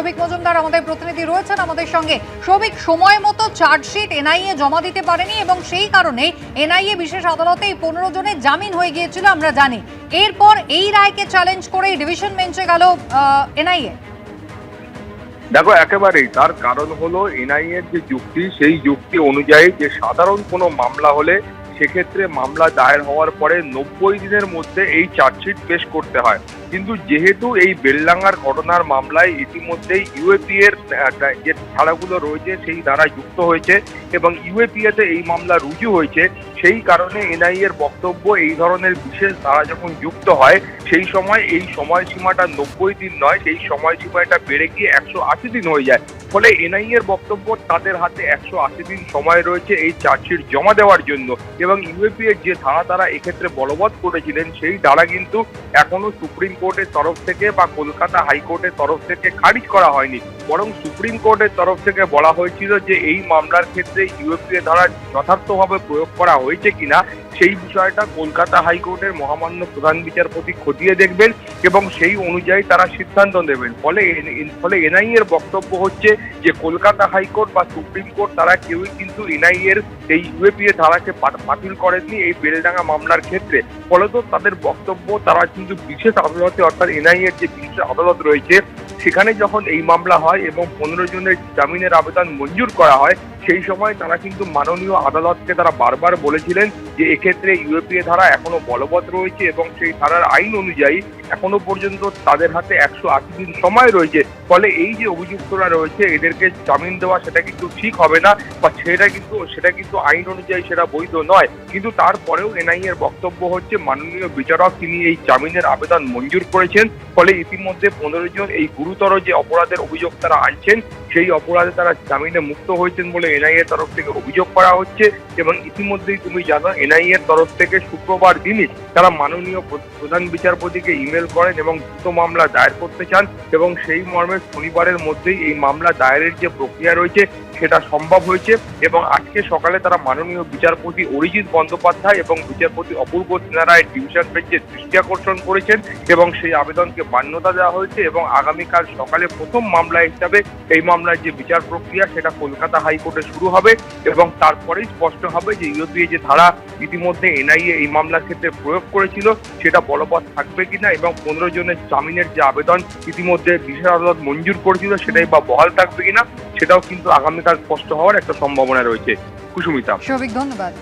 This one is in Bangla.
সৌভিক মজুমদার আমাদের প্রতিনিধি রয়েছেন আমাদের সঙ্গে। সৌভিক, সময় মতো চার্জশিট এনআইএ জমা দিতে পারেনি এবং সেই কারণে এনআইএ বিশেষ আদালতে এই 15 জনের জামিন হয়ে গিয়েছিল আমরা জানি। এরপর এই রায়কে চ্যালেঞ্জ করে ডিভিশন বেঞ্চে গেল এনআইএ। দেখো, একেবারেই তার কারণ হলো এনআইএর যে যুক্তি, সেই যুক্তি অনুযায়ী যে সাধারণ কোনো মামলা হলে সেক্ষেত্রে মামলা দায়ের হওয়ার পরে 90 দিনের মধ্যে এই চার্জশিট পেশ করতে হয়। কিন্তু যেহেতু এই বেলডাঙ্গার ঘটনার মামলায় ইতিমধ্যেই ইউএপিএ এর যে ধারাগুলো রয়েছে সেই ধারা যুক্ত হয়েছে এবং ইউএপিএতে এই মামলা রুজু হয়েছে, সেই কারণে এনআইএ এর বক্তব্য এই ধরনের বিশেষ ধারা যখন যুক্ত হয় সেই সময় এই সময়সীমাটা 90 দিন নয়, সেই সময়সীমাটা বেড়ে গিয়ে 180 দিন হয়ে যায়। ফলে এনআইএ এর বক্তব্য তাদের হাতে 180 দিন সময় রয়েছে এই চার্জশিট জমা দেওয়ার জন্য এবং ইউএপিএ যে ধারা তারা এক্ষেত্রে বলবৎ করেছিলেন সেই ধারা কিন্তু এখনো সুপ্রিম কোর্টের তরফ থেকে বা কলকাতা হাইকোর্টের তরফ থেকে খারিজ করা হয়নি, বরং সুপ্রিম কোর্টের তরফ থেকে বলা হয়েছিল যে এই মামলার ক্ষেত্রে ইউএপিএ ধারা যথার্থভাবে প্রয়োগ করা হয়েছে কিনা সেই বিষয়টা কলকাতা হাইকোর্টের মহামান্য প্রধান বিচারপতি খতিয়ে দেখবেন এবং সেই অনুযায়ী তারা সিদ্ধান্ত নেবেন। ফলে এনআইএ এর বক্তব্য হচ্ছে যে কলকাতা হাইকোর্ট বা সুপ্রিম কোর্ট তারা কেউই কিন্তু এনআইএ এর এই ইউএপিএ ধারাকে বাতিল করেননি এই বেলডাঙ্গা মামলার ক্ষেত্রে। ফলত তাদের বক্তব্য তারা কিন্তু বিশেষ আদালতে, অর্থাৎ এনআইএ এর যে বিশেষ আদালত রয়েছে সেখানে যখন এই মামলা হয় এবং 15 জনের জামিনের আবেদন মঞ্জুর করা হয় সেই সময় তারা কিন্তু মাননীয় আদালতকে তারা বারবার বলেছিলেন যে এক্ষেত্রে ইউএপিএ ধারা এখনো বলবৎ রয়েছে এবং সেই ধারার আইন অনুযায়ী এখনো পর্যন্ত তাদের হাতে 180 দিন সময় রয়েছে। ফলে এই যে অভিযুক্তরা রয়েছে এদেরকে জামিন দেওয়া সেটা কিন্তু ঠিক হবে না বা সেটা কিন্তু আইন অনুযায়ী সেটা বৈধ নয়। কিন্তু তারপরেও এনআইএ এর বক্তব্য হচ্ছে মাননীয় বিচারক তিনি এই জামিনের আবেদন মঞ্জুর করেছেন। ফলে ইতিমধ্যে 15 জন এই গুরুতর যে অপরাধের অভিযোগ তারা আনছেন সেই অপরাধে তারা জামিনে মুক্ত হয়েছেন বলে এনআইএ তরফ থেকে অভিযোগ করা হচ্ছে এবং ইতিমধ্যেই তুমি জানো এনআইএ এর তরফ থেকে শুক্রবার দিনই তারা মাননীয় প্রধান বিচারপতিকে ইমেল করেন এবং দ্রুত মামলা দায়ের করতে চান এবং সেই মর্মে শনিবারের মধ্যেই এই মামলা দায়েরের যে প্রক্রিয়া রয়েছে সেটা সম্ভব হয়েছে এবং আজকে সকালে তারা মাননীয় বিচারপতি অরিজিৎ বন্দ্যোপাধ্যায় এবং বিচারপতি অপূর্ব সিনহা রায়ের ডিভিশন বেঞ্চের দৃষ্টি আকর্ষণ করেছেন এবং সেই আবেদনকে মান্যতা দেওয়া হয়েছে এবং আগামীকাল সকালে প্রথম মামলা হিসাবে এই মামলার যে বিচার প্রক্রিয়া সেটা কলকাতা হাইকোর্টে শুরু হবে এবং তারপরেই স্পষ্ট হবে যে ইউএপিএ যে ধারা ইতিমধ্যে এনআইএ এই মামলার ক্ষেত্রে প্রয়োগ করেছিল সেটা বলবৎ থাকবে কিনা এবং 15 জনের জামিনের যে আবেদন ইতিমধ্যে বিশেষ আদালত মঞ্জুর করেছিল সেটাই বা বহাল থাকবে কিনা সেটাও কিন্তু আগামীকাল স্পষ্ট হওয়ার একটা সম্ভাবনা রয়েছে। কুসুমিতা। সৌভিক, ধন্যবাদ।